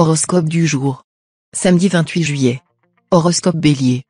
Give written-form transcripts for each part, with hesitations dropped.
Horoscope du jour. Samedi 28 juillet. Horoscope Bélier.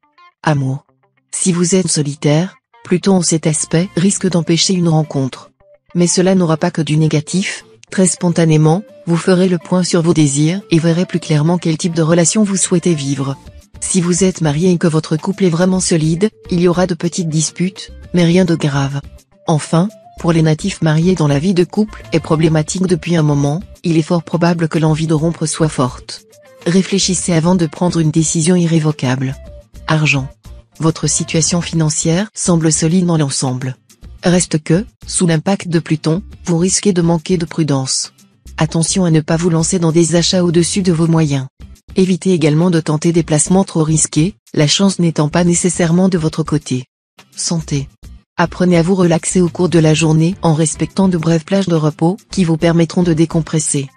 Amour. Si vous êtes solitaire, Pluton en cet aspect risque d'empêcher une rencontre. Mais cela n'aura pas que du négatif, très spontanément, vous ferez le point sur vos désirs et verrez plus clairement quel type de relation vous souhaitez vivre. Si vous êtes marié et que votre couple est vraiment solide, il y aura de petites disputes, mais rien de grave. Enfin, pour les natifs mariés dont la vie de couple est problématique depuis un moment, il est fort probable que l'envie de rompre soit forte. Réfléchissez avant de prendre une décision irrévocable. Argent. Votre situation financière semble solide dans l'ensemble. Reste que, sous l'impact de Pluton, vous risquez de manquer de prudence. Attention à ne pas vous lancer dans des achats au-dessus de vos moyens. Évitez également de tenter des placements trop risqués, la chance n'étant pas nécessairement de votre côté. Santé. Apprenez à vous relaxer au cours de la journée en respectant de brèves plages de repos qui vous permettront de décompresser.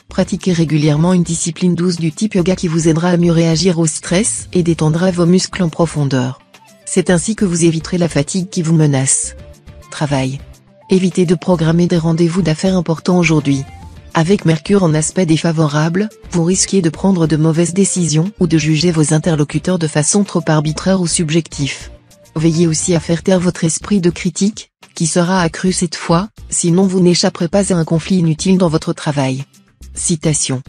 Pratiquez régulièrement une discipline douce du type yoga qui vous aidera à mieux réagir au stress et détendra vos muscles en profondeur. C'est ainsi que vous éviterez la fatigue qui vous menace. Travail. Évitez de programmer des rendez-vous d'affaires importants aujourd'hui. Avec Mercure en aspect défavorable, vous risquez de prendre de mauvaises décisions ou de juger vos interlocuteurs de façon trop arbitraire ou subjective. Veillez aussi à faire taire votre esprit de critique, qui sera accru cette fois, sinon vous n'échapperez pas à un conflit inutile dans votre travail. Citation.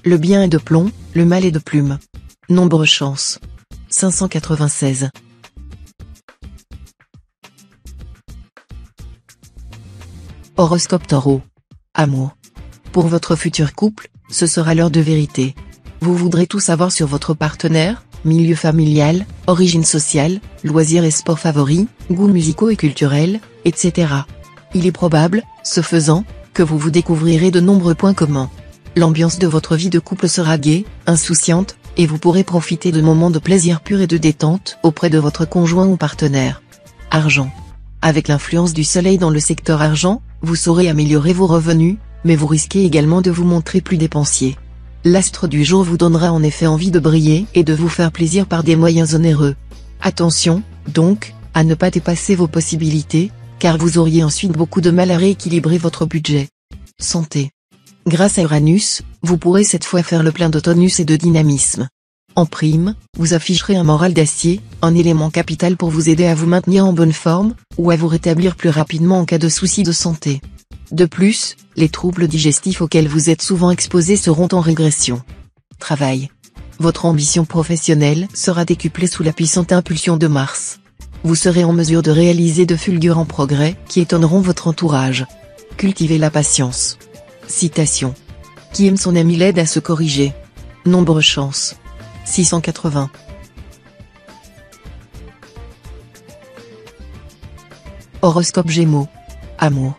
Le bien est de plomb, le mal est de plume. Nombre chance. 596. Horoscope Taureau. Amour. Pour votre futur couple, ce sera l'heure de vérité. Vous voudrez tout savoir sur votre partenaire, milieu familial, origine sociale, loisirs et sports favoris, goûts musicaux et culturels, etc. Il est probable, ce faisant, que vous découvrirez de nombreux points communs. L'ambiance de votre vie de couple sera gaie, insouciante, et vous pourrez profiter de moments de plaisir pur et de détente auprès de votre conjoint ou partenaire. Argent. Avec l'influence du soleil dans le secteur argent, vous saurez améliorer vos revenus, mais vous risquez également de vous montrer plus dépensier. L'astre du jour vous donnera en effet envie de briller et de vous faire plaisir par des moyens onéreux. Attention, donc, à ne pas dépasser vos possibilités, car vous auriez ensuite beaucoup de mal à rééquilibrer votre budget. Santé. Grâce à Uranus, vous pourrez cette fois faire le plein de tonus et de dynamisme. En prime, vous afficherez un moral d'acier, un élément capital pour vous aider à vous maintenir en bonne forme, ou à vous rétablir plus rapidement en cas de soucis de santé. De plus, les troubles digestifs auxquels vous êtes souvent exposés seront en régression. Travail. Votre ambition professionnelle sera décuplée sous la puissante impulsion de Mars. Vous serez en mesure de réaliser de fulgurants progrès qui étonneront votre entourage. Cultivez la patience. Citation. Qui aime son ami l'aide à se corriger. Nombre chance. 680. Horoscope Gémeaux. Amour.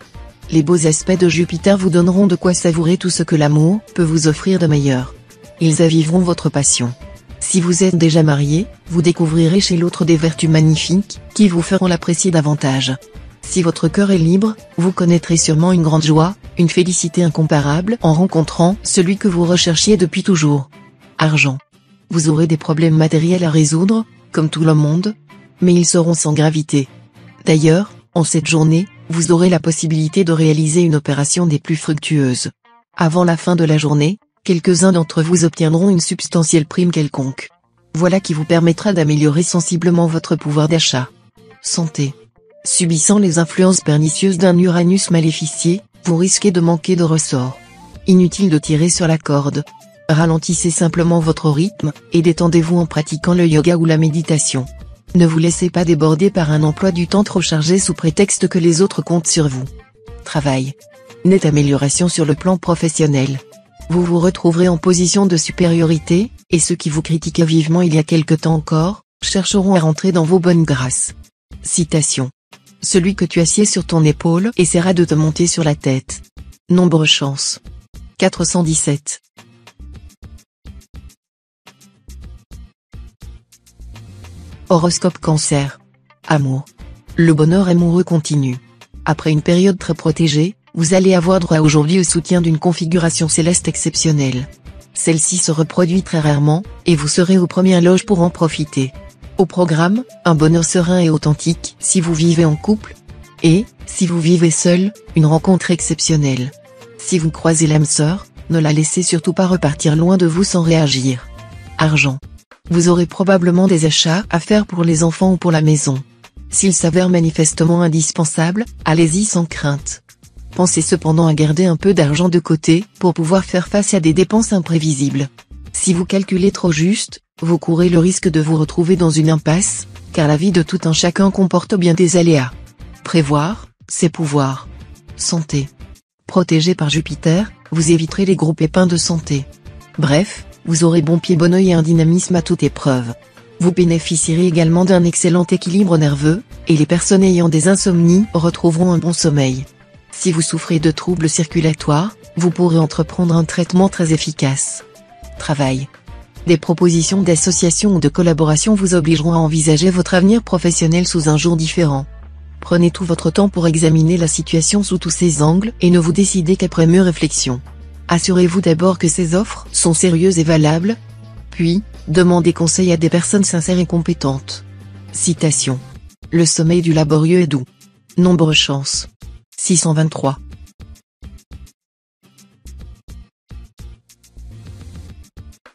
Les beaux aspects de Jupiter vous donneront de quoi savourer tout ce que l'amour peut vous offrir de meilleur. Ils aviveront votre passion. Si vous êtes déjà marié, vous découvrirez chez l'autre des vertus magnifiques, qui vous feront l'apprécier davantage. Si votre cœur est libre, vous connaîtrez sûrement une grande joie, une félicité incomparable en rencontrant celui que vous recherchiez depuis toujours. Argent. Vous aurez des problèmes matériels à résoudre, comme tout le monde, mais ils seront sans gravité. D'ailleurs, en cette journée, vous aurez la possibilité de réaliser une opération des plus fructueuses. Avant la fin de la journée, quelques-uns d'entre vous obtiendront une substantielle prime quelconque. Voilà qui vous permettra d'améliorer sensiblement votre pouvoir d'achat. Santé. Subissant les influences pernicieuses d'un Uranus maléficié, vous risquez de manquer de ressort. Inutile de tirer sur la corde. Ralentissez simplement votre rythme, et détendez-vous en pratiquant le yoga ou la méditation. Ne vous laissez pas déborder par un emploi du temps trop chargé sous prétexte que les autres comptent sur vous. Travail. Nette amélioration sur le plan professionnel. Vous vous retrouverez en position de supériorité, et ceux qui vous critiquaient vivement il y a quelque temps encore, chercheront à rentrer dans vos bonnes grâces. Citation. Celui que tu assieds sur ton épaule essaiera de te monter sur la tête. Nombre chance. 417. Horoscope Cancer. Amour. Le bonheur amoureux continue. Après une période très protégée, vous allez avoir droit aujourd'hui au soutien d'une configuration céleste exceptionnelle. Celle-ci se reproduit très rarement, et vous serez aux premières loges pour en profiter. Au programme, un bonheur serein et authentique si vous vivez en couple. Et, si vous vivez seul, une rencontre exceptionnelle. Si vous croisez l'âme sœur, Ne la laissez surtout pas repartir loin de vous sans réagir. Argent. Vous aurez probablement des achats à faire pour les enfants ou pour la maison. S'il s'avère manifestement indispensable, allez-y sans crainte. Pensez cependant à garder un peu d'argent de côté pour pouvoir faire face à des dépenses imprévisibles. Si vous calculez trop juste, vous courez le risque de vous retrouver dans une impasse, car la vie de tout un chacun comporte bien des aléas. Prévoir, c'est pouvoir. Santé. Protégé par Jupiter, vous éviterez les gros pépins de santé. Bref, vous aurez bon pied bon œil et un dynamisme à toute épreuve. Vous bénéficierez également d'un excellent équilibre nerveux, et les personnes ayant des insomnies retrouveront un bon sommeil. Si vous souffrez de troubles circulatoires, vous pourrez entreprendre un traitement très efficace. Travail. Des propositions d'association ou de collaboration vous obligeront à envisager votre avenir professionnel sous un jour différent. Prenez tout votre temps pour examiner la situation sous tous ses angles et ne vous décidez qu'après mûre réflexion. Assurez-vous d'abord que ces offres sont sérieuses et valables, puis, demandez conseil à des personnes sincères et compétentes. Citation. Le sommeil du laborieux est doux. Nombre chance. 623.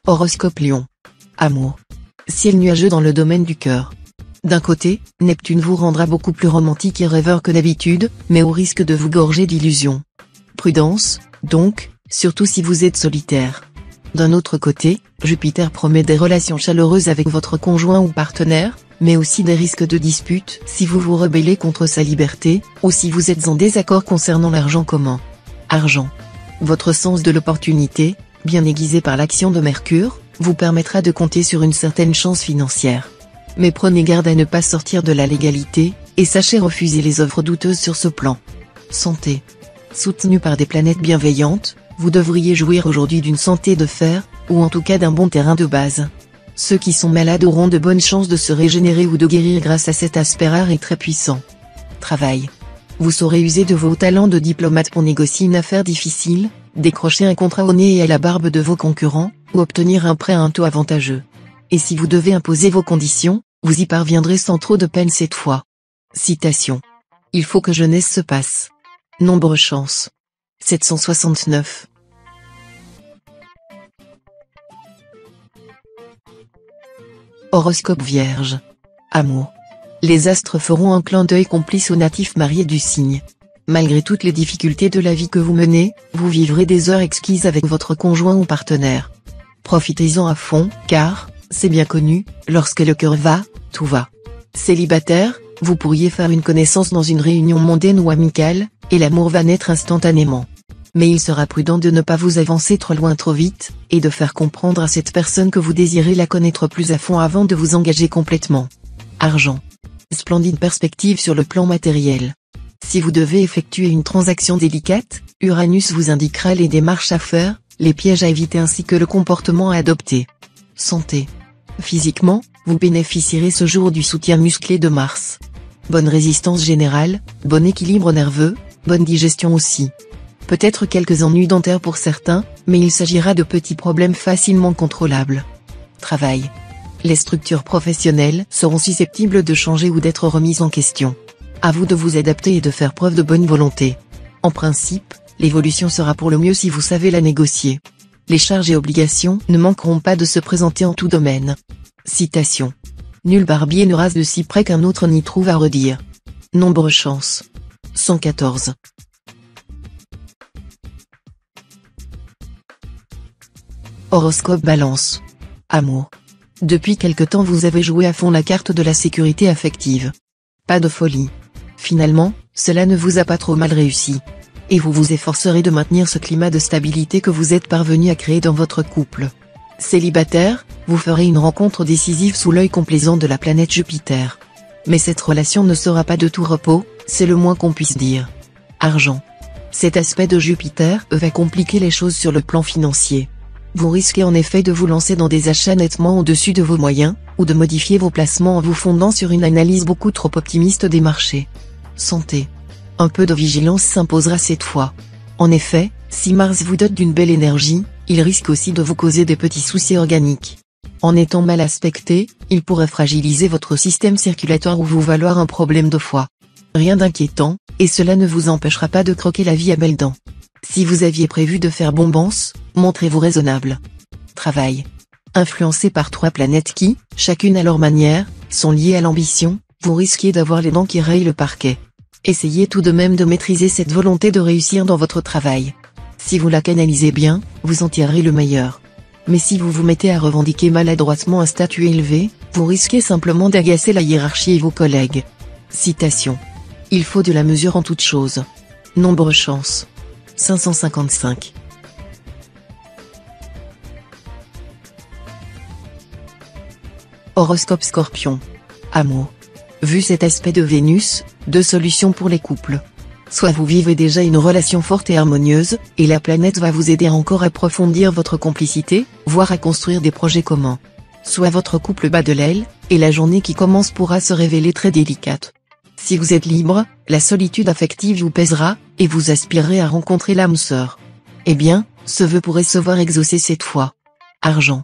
Horoscope Lion. Amour. Ciel nuageux dans le domaine du cœur. D'un côté, Neptune vous rendra beaucoup plus romantique et rêveur que d'habitude, mais au risque de vous gorger d'illusions. Prudence, donc, surtout si vous êtes solitaire. D'un autre côté, Jupiter promet des relations chaleureuses avec votre conjoint ou partenaire, mais aussi des risques de dispute si vous vous rebellez contre sa liberté, ou si vous êtes en désaccord concernant l'argent commun. Argent. Votre sens de l'opportunité, bien aiguisé par l'action de Mercure, vous permettra de compter sur une certaine chance financière. Mais prenez garde à ne pas sortir de la légalité, et sachez refuser les offres douteuses sur ce plan. Santé. Soutenu par des planètes bienveillantes, vous devriez jouir aujourd'hui d'une santé de fer, ou en tout cas d'un bon terrain de base. Ceux qui sont malades auront de bonnes chances de se régénérer ou de guérir grâce à cet aspect rare et très puissant. Travail. Vous saurez user de vos talents de diplomate pour négocier une affaire difficile, décrocher un contrat au nez et à la barbe de vos concurrents, ou obtenir un prêt à un taux avantageux. Et si vous devez imposer vos conditions, vous y parviendrez sans trop de peine cette fois. Citation. Il faut que jeunesse se passe. Nombre chance. 769. Horoscope Vierge. Amour. Les astres feront un clin d'œil complice aux natifs mariés du signe. Malgré toutes les difficultés de la vie que vous menez, vous vivrez des heures exquises avec votre conjoint ou partenaire. Profitez-en à fond, car, c'est bien connu, lorsque le cœur va, tout va. Célibataire, vous pourriez faire une connaissance dans une réunion mondaine ou amicale, et l'amour va naître instantanément. Mais il sera prudent de ne pas vous avancer trop loin trop vite, et de faire comprendre à cette personne que vous désirez la connaître plus à fond avant de vous engager complètement. Argent. Splendide perspective sur le plan matériel. Si vous devez effectuer une transaction délicate, Uranus vous indiquera les démarches à faire, les pièges à éviter ainsi que le comportement à adopter. Santé. Physiquement, vous bénéficierez ce jour du soutien musclé de Mars. Bonne résistance générale, bon équilibre nerveux, bonne digestion aussi. Peut-être quelques ennuis dentaires pour certains, mais il s'agira de petits problèmes facilement contrôlables. Travail. Les structures professionnelles seront susceptibles de changer ou d'être remises en question. À vous de vous adapter et de faire preuve de bonne volonté. En principe, l'évolution sera pour le mieux si vous savez la négocier. Les charges et obligations ne manqueront pas de se présenter en tout domaine. Citation. Nul barbier ne rase de si près qu'un autre n'y trouve à redire. Nombre chance. 114. Horoscope Balance. Amour. Depuis quelque temps vous avez joué à fond la carte de la sécurité affective. Pas de folie. Finalement, cela ne vous a pas trop mal réussi. Et vous vous efforcerez de maintenir ce climat de stabilité que vous êtes parvenu à créer dans votre couple. Célibataire, vous ferez une rencontre décisive sous l'œil complaisant de la planète Jupiter. Mais cette relation ne sera pas de tout repos, c'est le moins qu'on puisse dire. Argent. Cet aspect de Jupiter va compliquer les choses sur le plan financier. Vous risquez en effet de vous lancer dans des achats nettement au-dessus de vos moyens, ou de modifier vos placements en vous fondant sur une analyse beaucoup trop optimiste des marchés. Santé. Un peu de vigilance s'imposera cette fois. En effet, si Mars vous dote d'une belle énergie, il risque aussi de vous causer des petits soucis organiques. En étant mal aspecté, il pourrait fragiliser votre système circulatoire ou vous valoir un problème de foie. Rien d'inquiétant, et cela ne vous empêchera pas de croquer la vie à belles dents. Si vous aviez prévu de faire bombance, montrez-vous raisonnable. Travail. Influencé par 3 planètes qui, chacune à leur manière, sont liées à l'ambition, vous risquez d'avoir les dents qui rayent le parquet. Essayez tout de même de maîtriser cette volonté de réussir dans votre travail. Si vous la canalisez bien, vous en tirerez le meilleur. Mais si vous vous mettez à revendiquer maladroitement un statut élevé, vous risquez simplement d'agacer la hiérarchie et vos collègues. Citation. Il faut de la mesure en toute chose. Nombre chance. 555. Horoscope Scorpion. Amour. Vu cet aspect de Vénus, 2 solutions pour les couples. Soit vous vivez déjà une relation forte et harmonieuse, et la planète va vous aider encore à approfondir votre complicité, voire à construire des projets communs. Soit votre couple bat de l'aile, et la journée qui commence pourra se révéler très délicate. Si vous êtes libre, la solitude affective vous pèsera, et vous aspirerez à rencontrer l'âme sœur. Eh bien, ce vœu pourrait se voir exaucé cette fois. Argent.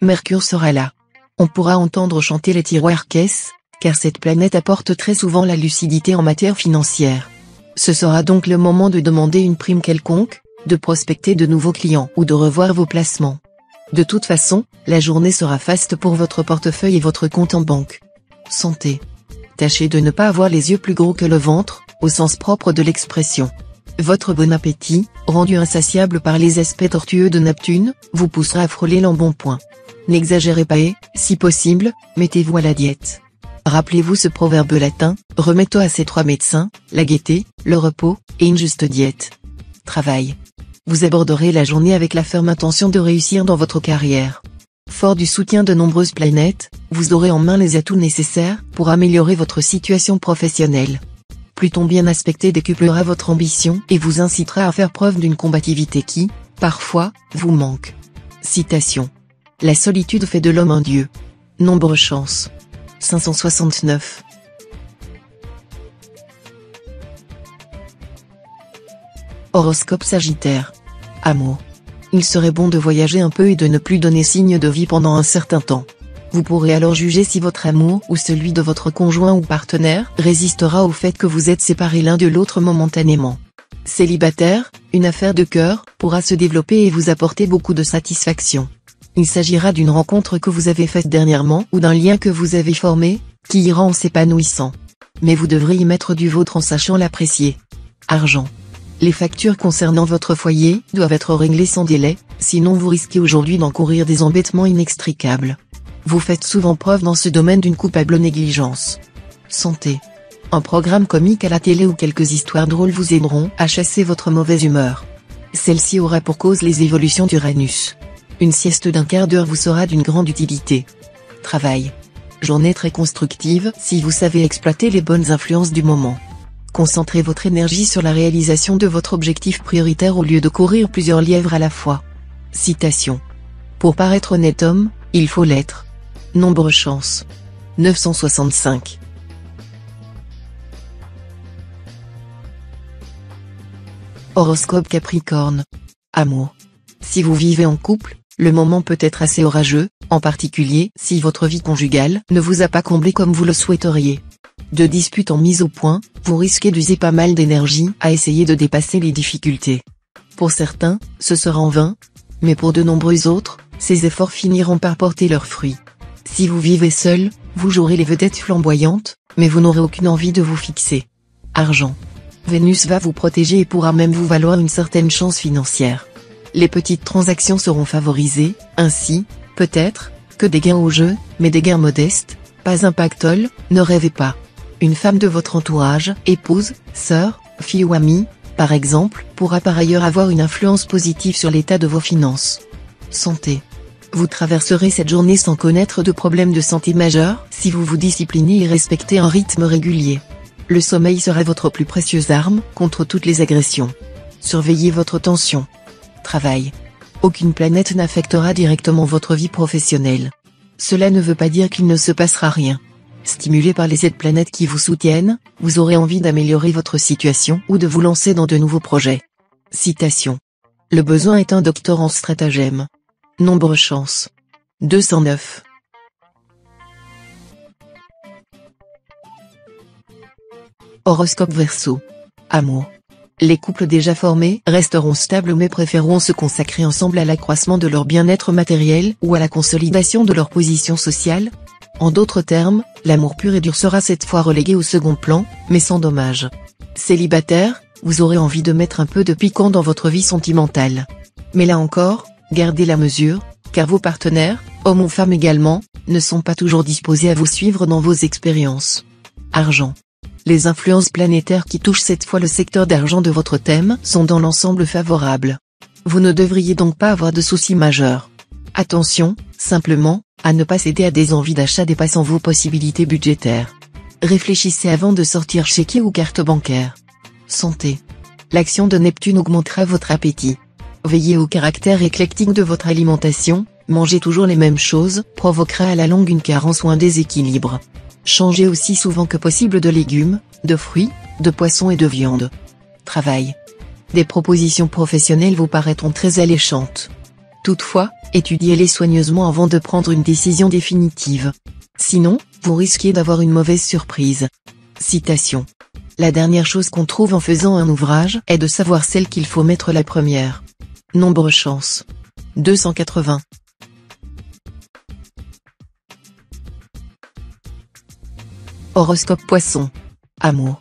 Mercure sera là. On pourra entendre chanter les tiroirs caisses, car cette planète apporte très souvent la lucidité en matière financière. Ce sera donc le moment de demander une prime quelconque, de prospecter de nouveaux clients ou de revoir vos placements. De toute façon, la journée sera faste pour votre portefeuille et votre compte en banque. Santé. Tâchez de ne pas avoir les yeux plus gros que le ventre, au sens propre de l'expression. Votre bon appétit, rendu insatiable par les aspects tortueux de Neptune, vous poussera à frôler l'embonpoint. N'exagérez pas et, si possible, mettez-vous à la diète. Rappelez-vous ce proverbe latin, remettons à ces 3 médecins, la gaieté, le repos, et une juste diète. Travail. Vous aborderez la journée avec la ferme intention de réussir dans votre carrière. Fort du soutien de nombreuses planètes, vous aurez en main les atouts nécessaires pour améliorer votre situation professionnelle. Pluton bien aspecté décuplera votre ambition et vous incitera à faire preuve d'une combativité qui, parfois, vous manque. Citation. La solitude fait de l'homme un dieu. Nombre chance. 569. Horoscope Sagittaire. Amour. Il serait bon de voyager un peu et de ne plus donner signe de vie pendant un certain temps. Vous pourrez alors juger si votre amour ou celui de votre conjoint ou partenaire résistera au fait que vous êtes séparés l'un de l'autre momentanément. Célibataire, une affaire de cœur pourra se développer et vous apporter beaucoup de satisfaction. Il s'agira d'une rencontre que vous avez faite dernièrement ou d'un lien que vous avez formé, qui ira en s'épanouissant. Mais vous devrez y mettre du vôtre en sachant l'apprécier. Argent. Les factures concernant votre foyer doivent être réglées sans délai, sinon vous risquez aujourd'hui d'encourir des embêtements inextricables. Vous faites souvent preuve dans ce domaine d'une coupable négligence. Santé. Un programme comique à la télé ou quelques histoires drôles vous aideront à chasser votre mauvaise humeur. Celle-ci aura pour cause les évolutions d'Uranus. Une sieste d'1 quart d'heure vous sera d'une grande utilité. Travail. Journée très constructive si vous savez exploiter les bonnes influences du moment. Concentrez votre énergie sur la réalisation de votre objectif prioritaire au lieu de courir plusieurs lièvres à la fois. Citation. Pour paraître honnête homme, il faut l'être. Nombre chance. 965. Horoscope Capricorne. Amour. Si vous vivez en couple, le moment peut être assez orageux, en particulier si votre vie conjugale ne vous a pas comblé comme vous le souhaiteriez. De disputes en mise au point, vous risquez d'user pas mal d'énergie à essayer de dépasser les difficultés. Pour certains, ce sera en vain, mais pour de nombreux autres, ces efforts finiront par porter leurs fruits. Si vous vivez seul, vous jouerez les vedettes flamboyantes, mais vous n'aurez aucune envie de vous fixer. Argent. Vénus va vous protéger et pourra même vous valoir une certaine chance financière. Les petites transactions seront favorisées, ainsi, peut-être, que des gains au jeu, mais des gains modestes, pas un pactole, ne rêvez pas. Une femme de votre entourage, épouse, sœur, fille ou amie, par exemple, pourra par ailleurs avoir une influence positive sur l'état de vos finances. Santé. Vous traverserez cette journée sans connaître de problèmes de santé majeurs si vous vous disciplinez et respectez un rythme régulier. Le sommeil sera votre plus précieuse arme contre toutes les agressions. Surveillez votre tension. Travail. Aucune planète n'affectera directement votre vie professionnelle. Cela ne veut pas dire qu'il ne se passera rien. Stimulé par les aides planètes qui vous soutiennent, vous aurez envie d'améliorer votre situation ou de vous lancer dans de nouveaux projets. Citation. Le besoin est un docteur en stratagème. Nombre chance. 209. Horoscope Verseau. Amour. Les couples déjà formés resteront stables mais préféreront se consacrer ensemble à l'accroissement de leur bien-être matériel ou à la consolidation de leur position sociale. En d'autres termes, l'amour pur et dur sera cette fois relégué au second plan, mais sans dommage. Célibataire, vous aurez envie de mettre un peu de piquant dans votre vie sentimentale. Mais là encore, gardez la mesure, car vos partenaires, hommes ou femmes également, ne sont pas toujours disposés à vous suivre dans vos expériences. Argent. Les influences planétaires qui touchent cette fois le secteur d'argent de votre thème sont dans l'ensemble favorables. Vous ne devriez donc pas avoir de soucis majeurs. Attention, simplement, à ne pas céder à des envies d'achat dépassant vos possibilités budgétaires. Réfléchissez avant de sortir chéquier ou carte bancaire. Santé. L'action de Neptune augmentera votre appétit. Veillez au caractère éclectique de votre alimentation, manger toujours les mêmes choses provoquera à la longue une carence ou un déséquilibre. Changez aussi souvent que possible de légumes, de fruits, de poissons et de viande. Travail. Des propositions professionnelles vous paraîtront très alléchantes. Toutefois, étudiez-les soigneusement avant de prendre une décision définitive. Sinon, vous risquez d'avoir une mauvaise surprise. Citation. La dernière chose qu'on trouve en faisant un ouvrage est de savoir celle qu'il faut mettre la première. Nombre chance. 280. Horoscope Poisson. Amour.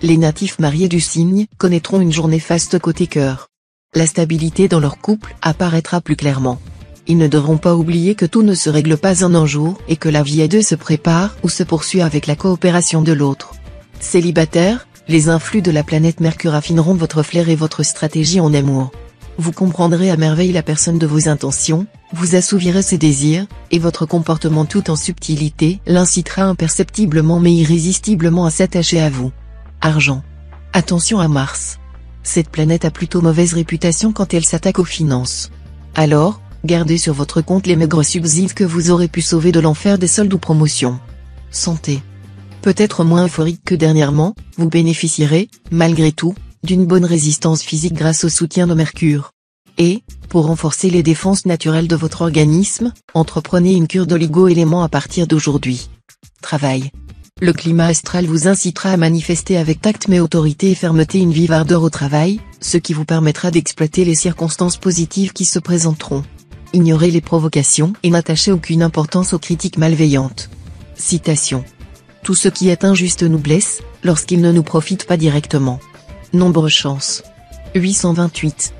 Les natifs mariés du signe connaîtront une journée faste côté cœur. La stabilité dans leur couple apparaîtra plus clairement. Ils ne devront pas oublier que tout ne se règle pas en un jour et que la vie à deux se prépare ou se poursuit avec la coopération de l'autre. Célibataire, les influx de la planète Mercure affineront votre flair et votre stratégie en amour. Vous comprendrez à merveille la personne de vos intentions, vous assouvirez ses désirs, et votre comportement tout en subtilité l'incitera imperceptiblement mais irrésistiblement à s'attacher à vous. Argent. Attention à Mars. Cette planète a plutôt mauvaise réputation quand elle s'attaque aux finances. Alors, gardez sur votre compte les maigres subsides que vous aurez pu sauver de l'enfer des soldes ou promotions. Santé. Peut-être moins euphorique que dernièrement, vous bénéficierez, malgré tout, d'une bonne résistance physique grâce au soutien de Mercure. Et, pour renforcer les défenses naturelles de votre organisme, entreprenez une cure d'oligo-éléments à partir d'aujourd'hui. Travail. Le climat astral vous incitera à manifester avec tact mais autorité et fermeté une vive ardeur au travail, ce qui vous permettra d'exploiter les circonstances positives qui se présenteront. Ignorez les provocations et n'attachez aucune importance aux critiques malveillantes. Citation. Tout ce qui est injuste nous blesse, lorsqu'il ne nous profite pas directement. Nombre chance. 828.